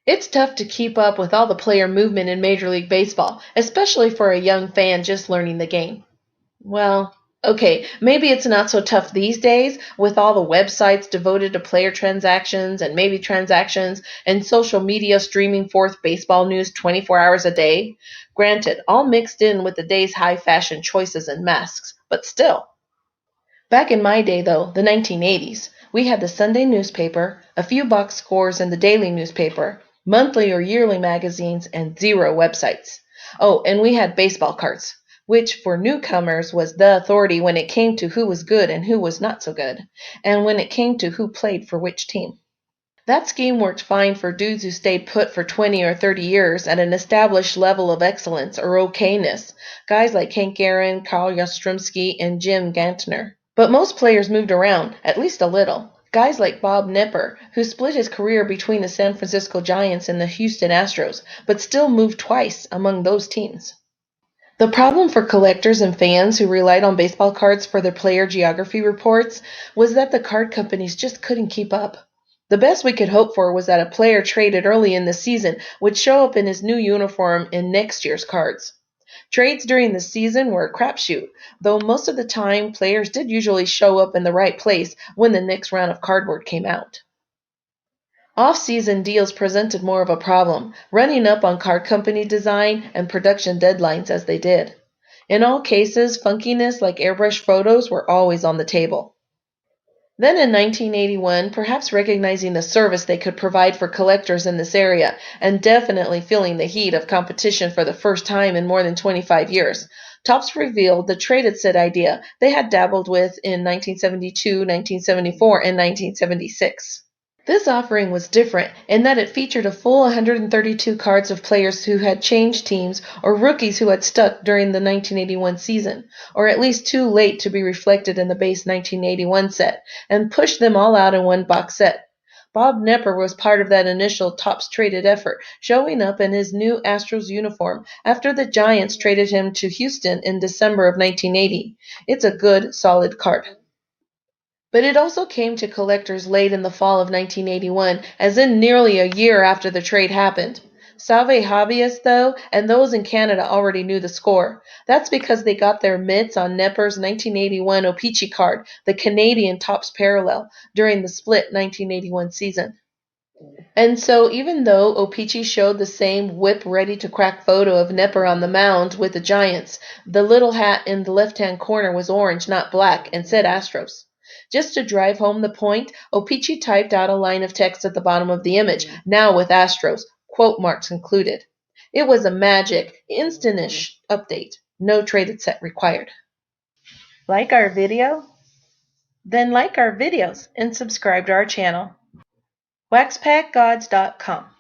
It's tough to keep up with all the player movement in Major League Baseball, especially for a young fan just learning the game. Well, okay, maybe it's not so tough these days with all the websites devoted to player transactions and maybe transactions and social media streaming forth baseball news 24 hours a day. Granted, all mixed in with the day's high fashion choices and masks, but still. Back in my day, though, the 1980s, we had the Sunday newspaper, a few box scores in the daily newspaper, monthly or yearly magazines, and zero websites. Oh, and we had baseball cards, which for newcomers was the authority when it came to who was good and who was not so good, and when it came to who played for which team. That scheme worked fine for dudes who stayed put for 20 or 30 years at an established level of excellence or okayness, guys like Hank Aaron, Carl Yastrzemski, and Jim Gantner. But most players moved around, at least a little. Guys like Bob Knepper, who split his career between the San Francisco Giants and the Houston Astros, but still moved twice among those teams. The problem for collectors and fans who relied on baseball cards for their player geography reports was that the card companies just couldn't keep up. The best we could hope for was that a player traded early in the season would show up in his new uniform in next year's cards. Trades during the season were a crapshoot, though most of the time players did usually show up in the right place when the next round of cardboard came out. Off-season deals presented more of a problem, running up on card company design and production deadlines as they did. In all cases, funkiness like airbrush photos were always on the table. Then in 1981, perhaps recognizing the service they could provide for collectors in this area, and definitely feeling the heat of competition for the first time in more than 25 years, Topps revealed the traded set idea they had dabbled with in 1972, 1974, and 1976. This offering was different in that it featured a full 132 cards of players who had changed teams or rookies who had stuck during the 1981 season, or at least too late to be reflected in the base 1981 set, and pushed them all out in one box set. Bob Knepper was part of that initial Topps traded effort, showing up in his new Astros uniform after the Giants traded him to Houston in December of 1980. It's a good, solid card. But it also came to collectors late in the fall of 1981, as in nearly a year after the trade happened. Salve hobbyists, though, and those in Canada already knew the score. That's because they got their mitts on Knepper's 1981 O-Pee-Chee card, the Canadian Topps parallel, during the split 1981 season. And so even though O-Pee-Chee showed the same whip-ready-to-crack photo of Knepper on the mound with the Giants, the little hat in the left-hand corner was orange, not black, and said Astros. Just to drive home the point, O-Pee-Chee typed out a line of text at the bottom of the image, now with Astros, quote marks included. It was a magic, instant-ish update. No traded set required. Like our video? Then like our videos and subscribe to our channel. WaxPackGods.com